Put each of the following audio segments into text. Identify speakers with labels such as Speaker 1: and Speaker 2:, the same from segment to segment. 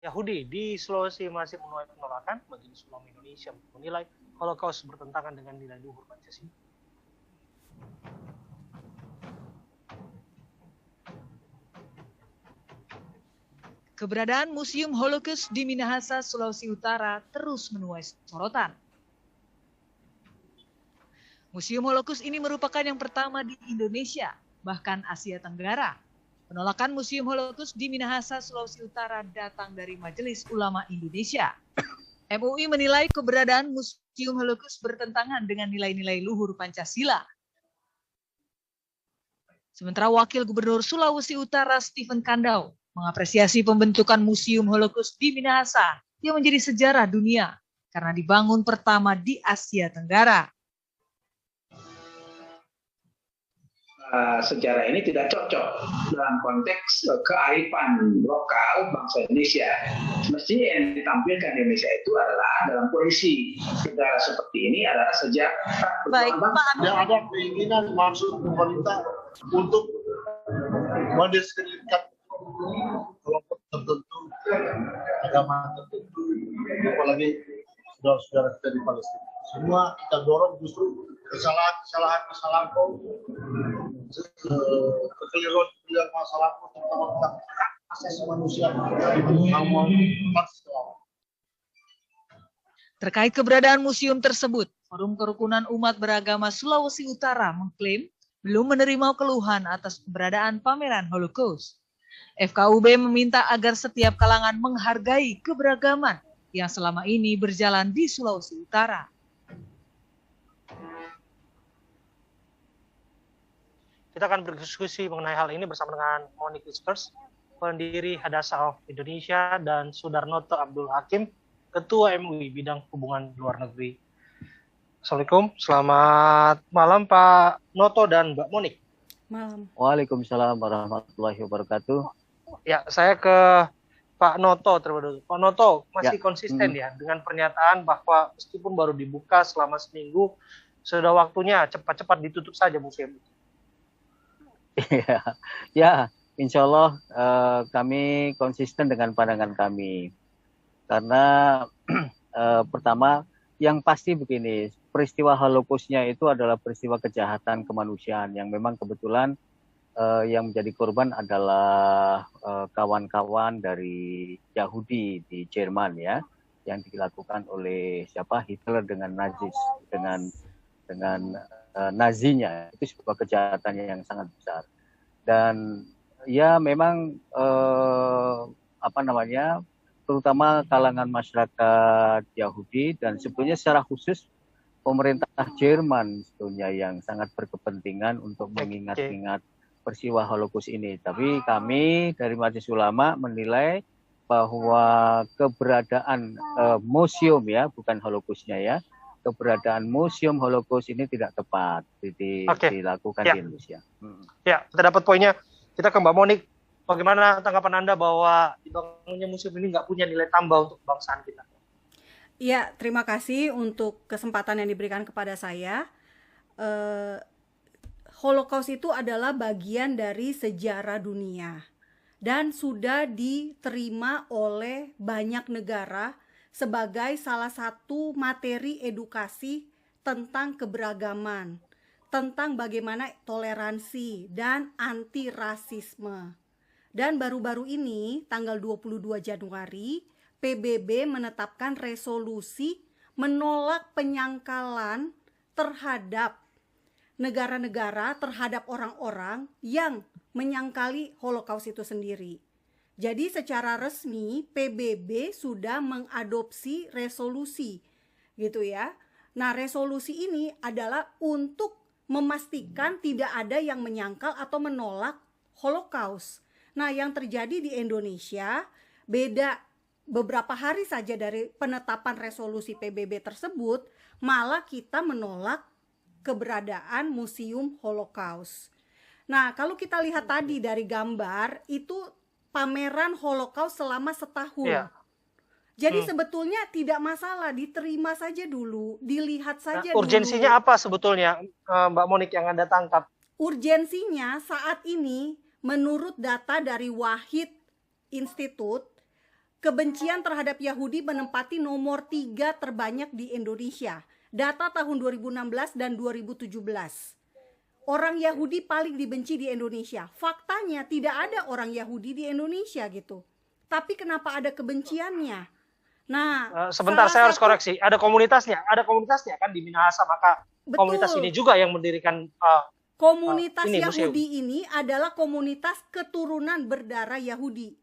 Speaker 1: Yahudi di Sulawesi masih menuai penolakan. Majelis Ulama Indonesia menilai Holocaust bertentangan dengan nilai luhur Pancasila.
Speaker 2: Keberadaan Museum Holocaust di Minahasa, Sulawesi Utara terus menuai sorotan. Museum Holocaust ini merupakan yang pertama di Indonesia, bahkan Asia Tenggara. Penolakan Museum Holocaust di Minahasa, Sulawesi Utara datang dari Majelis Ulama Indonesia. MUI menilai keberadaan Museum Holocaust bertentangan dengan nilai-nilai luhur Pancasila. Sementara Wakil Gubernur Sulawesi Utara Stephen Kandau mengapresiasi pembentukan Museum Holocaust di Minahasa yang menjadi sejarah dunia karena dibangun pertama di Asia Tenggara.
Speaker 3: Sejarah ini tidak cocok dalam konteks kearifan lokal bangsa Indonesia. Mestinya yang ditampilkan di Indonesia itu adalah dalam kondisi negara seperti ini adalah sejak
Speaker 4: yang ada keinginan maksud pemerintah untuk mendiskreditkan kelompok tertentu, agama tertentu, apalagi saudara-saudara kita di Palestina. Semua kita dorong justru kesalahan kekeliruan masa lalu terutama tentang asasi manusia
Speaker 2: Terkait keberadaan museum tersebut, Forum Kerukunan Umat Beragama Sulawesi Utara mengklaim belum menerima keluhan atas keberadaan pameran Holocaust. FKUB meminta agar setiap kalangan menghargai keberagaman yang selama ini berjalan di Sulawesi Utara.
Speaker 1: Kita akan berdiskusi mengenai hal ini bersama dengan Monique Whispers, pendiri Hadassah of Indonesia, dan Sudarnoto Abdul Hakim, Ketua MUI Bidang Hubungan Luar Negeri. Assalamualaikum, selamat malam Pak Noto dan Mbak Monique.
Speaker 5: Malam.
Speaker 6: Waalaikumsalam warahmatullahi wabarakatuh.
Speaker 1: Ya, saya ke Pak Noto terlebih dahulu. Pak Noto masih konsisten ya dengan pernyataan bahwa meskipun baru dibuka selama seminggu, sudah waktunya cepat-cepat ditutup saja museum itu.
Speaker 6: Ya, insya Allah kami konsisten dengan pandangan kami. Karena pertama, yang pasti begini, peristiwa Holocaust-nya itu adalah peristiwa kejahatan kemanusiaan yang memang kebetulan yang menjadi korban adalah kawan-kawan dari Yahudi di Jerman ya, yang dilakukan oleh Hitler dengan Nazis, dengan Nazinya. Itu sebuah kejahatan yang sangat besar. Dan ya memang terutama kalangan masyarakat Yahudi dan sebetulnya secara khusus pemerintah Jerman sebetulnya yang sangat berkepentingan untuk mengingat-ingat peristiwa Holocaust ini. Tapi kami dari Majelis Ulama menilai bahwa keberadaan museum ya, bukan Holocaust-nya ya, keberadaan Museum Holocaust ini tidak tepat dilakukan di Indonesia.
Speaker 1: Ya, kita dapat poinnya. Kita ke Mbak Monique. Bagaimana tanggapan Anda bahwa dibangunnya museum ini nggak punya nilai tambah untuk kebangsaan kita?
Speaker 5: Ya, terima kasih untuk kesempatan yang diberikan kepada saya. Holocaust itu adalah bagian dari sejarah dunia dan sudah diterima oleh banyak negara sebagai salah satu materi edukasi tentang keberagaman, tentang bagaimana toleransi dan anti rasisme. Dan baru-baru ini, tanggal 22 Januari, PBB menetapkan resolusi menolak penyangkalan terhadap negara-negara, terhadap orang-orang yang menyangkali Holocaust itu sendiri. Jadi secara resmi PBB sudah mengadopsi resolusi gitu ya. Nah, resolusi ini adalah untuk memastikan tidak ada yang menyangkal atau menolak Holocaust. Nah, yang terjadi di Indonesia beda beberapa hari saja dari penetapan resolusi PBB tersebut, malah kita menolak keberadaan Museum Holocaust. Nah, kalau kita lihat tadi dari gambar itu pameran Holocaust selama setahun. Ya. Jadi sebetulnya tidak masalah, diterima saja dulu, dilihat saja dulu.
Speaker 1: Urgensinya apa sebetulnya, Mbak Monique, yang Anda tangkap?
Speaker 5: Urgensinya saat ini menurut data dari Wahid Institute, kebencian terhadap Yahudi menempati nomor 3 terbanyak di Indonesia. Data tahun 2016 dan 2017. Orang Yahudi paling dibenci di Indonesia. Faktanya tidak ada orang Yahudi di Indonesia gitu. Tapi kenapa ada kebenciannya? Nah,
Speaker 1: sebentar saya harus koreksi. Ada komunitasnya kan di Minahasa, maka
Speaker 5: betul.
Speaker 1: Komunitas ini juga yang mendirikan
Speaker 5: komunitas
Speaker 1: ini,
Speaker 5: Yahudi
Speaker 1: museum.
Speaker 5: ini adalah komunitas keturunan berdarah Yahudi.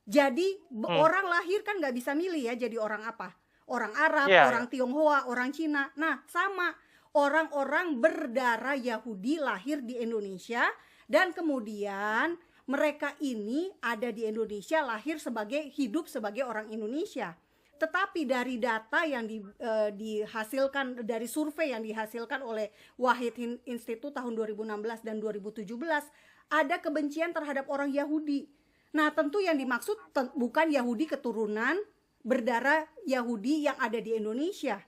Speaker 5: Jadi orang lahir kan nggak bisa milih ya jadi orang apa. Orang Arab, orang Tionghoa, orang Cina. Nah, sama. Orang-orang berdarah Yahudi lahir di Indonesia dan kemudian mereka ini ada di Indonesia hidup sebagai orang Indonesia. Tetapi dari data yang dihasilkan dari survei yang dihasilkan oleh Wahid Institute tahun 2016 dan 2017 ada kebencian terhadap orang Yahudi. Nah, tentu yang dimaksud bukan Yahudi keturunan berdarah Yahudi yang ada di Indonesia.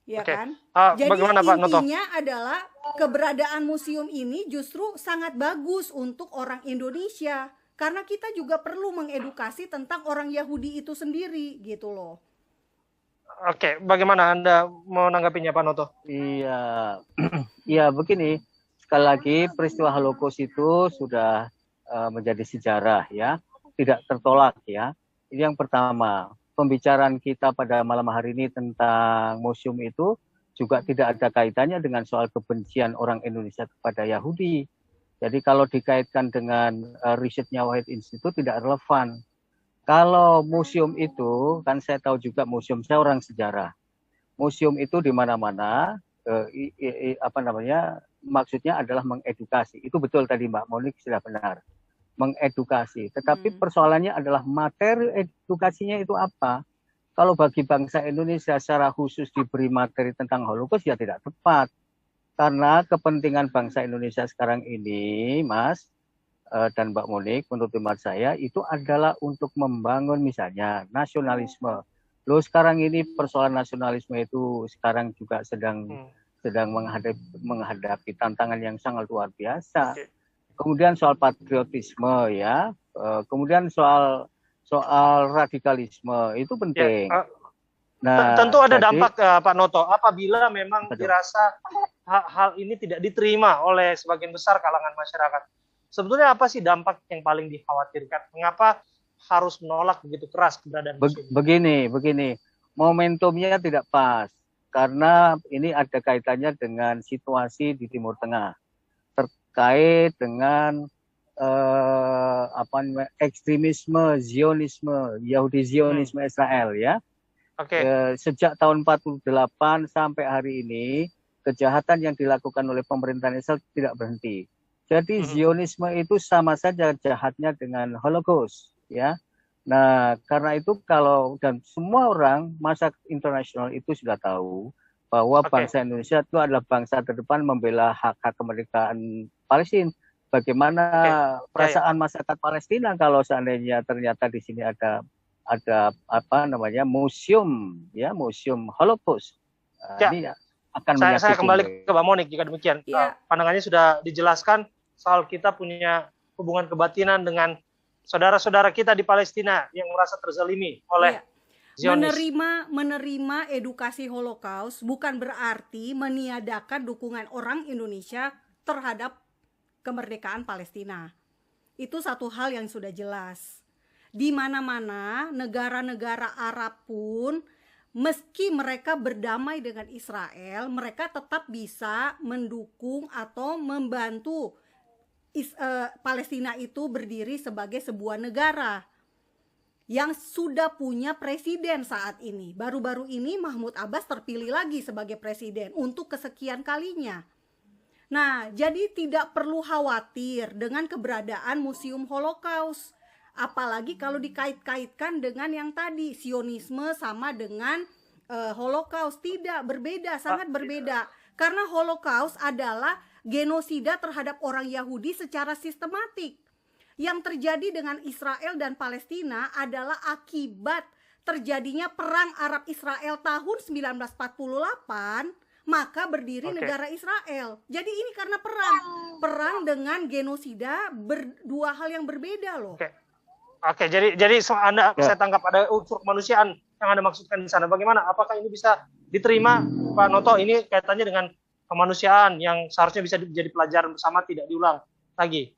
Speaker 5: Ya kan? Jadi intinya adalah keberadaan museum ini justru sangat bagus untuk orang Indonesia karena kita juga perlu mengedukasi tentang orang Yahudi itu sendiri gitu loh.
Speaker 1: Oke, bagaimana Anda mau menanggapinya Pak Noto?
Speaker 6: Iya, ya begini, sekali lagi peristiwa Holocaust itu sudah menjadi sejarah ya, tidak tertolak ya. Ini yang pertama. Pembicaraan kita pada malam hari ini tentang museum itu juga tidak ada kaitannya dengan soal kebencian orang Indonesia kepada Yahudi. Jadi kalau dikaitkan dengan risetnya Wahid Institute tidak relevan. Kalau museum itu, kan saya tahu juga museum saya orang sejarah. Museum itu di mana-mana, maksudnya adalah mengedukasi. Itu betul tadi Mbak Monik sudah benar. Mengedukasi, tetapi persoalannya adalah materi edukasinya itu apa. Kalau bagi bangsa Indonesia secara khusus diberi materi tentang Holocaust ya tidak tepat, karena kepentingan bangsa Indonesia sekarang ini, Mas dan Mbak Monik, menurut hemat saya itu adalah untuk membangun misalnya nasionalisme. Loh sekarang ini persoalan nasionalisme itu sekarang juga sedang menghadapi tantangan yang sangat luar biasa. Kemudian soal patriotisme ya, kemudian soal radikalisme itu penting.
Speaker 1: Ya,
Speaker 6: nah,
Speaker 1: tentu ada dampak Pak Noto apabila memang dirasa hal ini tidak diterima oleh sebagian besar kalangan masyarakat. Sebetulnya apa sih dampak yang paling dikhawatirkan? Mengapa harus menolak begitu keras keberadaan museum?
Speaker 6: Begini, momentumnya tidak pas karena ini ada kaitannya dengan situasi di Timur Tengah. Terkait dengan ekstremisme Zionisme, Yahudi Zionisme Israel ya. Sejak tahun 48 sampai hari ini kejahatan yang dilakukan oleh pemerintahan Israel tidak berhenti. Jadi Zionisme itu sama saja jahatnya dengan Holocaust ya. Nah, karena itu dan semua orang masyarakat internasional itu sudah tahu bahwa bangsa Indonesia itu adalah bangsa terdepan membela hak-hak kemerdekaan Palestina. Bagaimana perasaan masyarakat Palestina kalau seandainya ternyata di sini ada museum Holocaust. Ini akan
Speaker 1: saya kembali ke Mbak Monik jika demikian. Pandangannya sudah dijelaskan soal kita punya hubungan kebatinan dengan saudara-saudara kita di Palestina yang merasa terzalimi oleh Zionis.
Speaker 5: Menerima edukasi Holocaust bukan berarti meniadakan dukungan orang Indonesia terhadap kemerdekaan Palestina. Itu satu hal yang sudah jelas. Di mana-mana negara-negara Arab pun meski mereka berdamai dengan Israel, mereka tetap bisa mendukung atau membantu Palestina itu berdiri sebagai sebuah negara yang sudah punya presiden saat ini. Baru-baru ini Mahmud Abbas terpilih lagi sebagai presiden untuk kesekian kalinya. Nah, jadi tidak perlu khawatir dengan keberadaan Museum Holocaust. Apalagi kalau dikait-kaitkan dengan yang tadi, Zionisme sama dengan Holocaust. Tidak, berbeda, sangat berbeda. Karena Holocaust adalah genosida terhadap orang Yahudi secara sistematik. Yang terjadi dengan Israel dan Palestina adalah akibat terjadinya perang Arab Israel tahun 1948, maka berdiri negara Israel. Jadi ini karena perang dengan genosida, dua hal yang berbeda loh.
Speaker 1: Oke, jadi saya tangkap ada unsur kemanusiaan yang Anda maksudkan di sana. Bagaimana? Apakah ini bisa diterima, Pak Noto? Ini kaitannya dengan kemanusiaan yang seharusnya bisa jadi pelajaran bersama, tidak diulang lagi.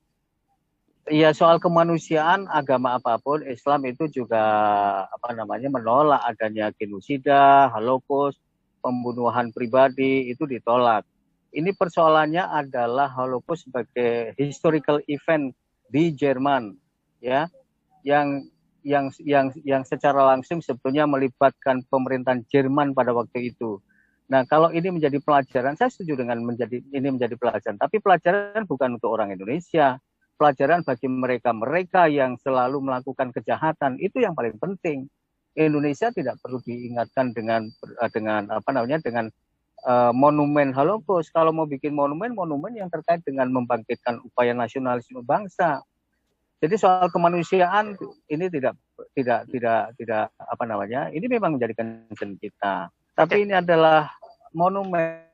Speaker 6: Iya, soal kemanusiaan, agama apapun, Islam itu juga menolak adanya genosida, Holocaust, pembunuhan pribadi itu ditolak. Ini persoalannya adalah Holocaust sebagai historical event di Jerman, ya, yang secara langsung sebetulnya melibatkan pemerintahan Jerman pada waktu itu. Nah, kalau ini menjadi pelajaran, saya setuju dengan ini menjadi pelajaran, tapi pelajaran bukan untuk orang Indonesia. Pelajaran bagi mereka yang selalu melakukan kejahatan, itu yang paling penting. Indonesia tidak perlu diingatkan dengan monumen Holocaust. Kalau mau bikin monumen yang terkait dengan membangkitkan upaya nasionalisme bangsa. Jadi soal kemanusiaan ini tidak ini memang menjadi concern kita. Tapi ini adalah monumen.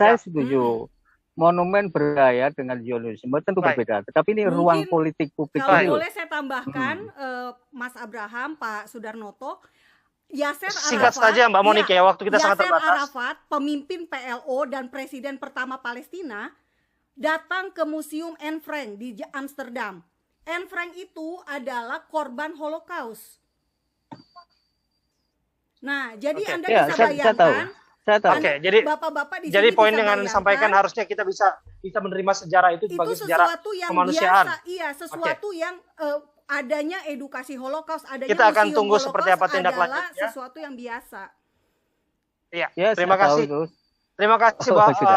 Speaker 6: Saya setuju. Monumen bergaya dengan Zionisme tentu berbeda. Tetapi ini
Speaker 5: Mungkin,
Speaker 6: ruang politik publik.
Speaker 5: Kalau boleh saya tambahkan, Mas Abraham, Pak Sudarnoto, Yasser
Speaker 1: Singkat
Speaker 5: Arafat,
Speaker 1: saja Mbak Monik ya, waktu kita sangat terbatas.
Speaker 5: Yasser Arafat, pemimpin PLO dan presiden pertama Palestina, datang ke Museum Anne Frank di Amsterdam. Anne Frank itu adalah korban Holocaust. Nah, jadi Anda bisa bayangkan.
Speaker 6: Saya tahu.
Speaker 1: Oke, jadi
Speaker 5: Bapak-bapak di
Speaker 1: jadi
Speaker 5: sini
Speaker 1: poin
Speaker 5: bisa
Speaker 1: yang Anda sampaikan harusnya kita bisa menerima sejarah itu sebagai sejarah
Speaker 5: yang
Speaker 1: kemanusiaan.
Speaker 5: Biasa, iya, sesuatu yang adanya edukasi Holocaust, adanya
Speaker 1: kita akan
Speaker 5: museum
Speaker 1: tunggu
Speaker 5: Holocaust
Speaker 1: seperti apa tindak lanjutnya.
Speaker 5: Sesuatu yang biasa.
Speaker 1: Iya,
Speaker 6: ya,
Speaker 1: terima kasih. Terima kasih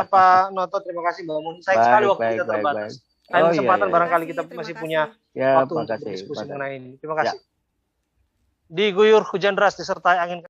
Speaker 1: Pak Noto, terima kasih Mbak Muni. Sayang sekali waktu kita terbatas. Lain kesempatan barangkali kita masih punya waktu untuk diskusi mengenai ini. Terima kasih. Diguyur hujan deras disertai angin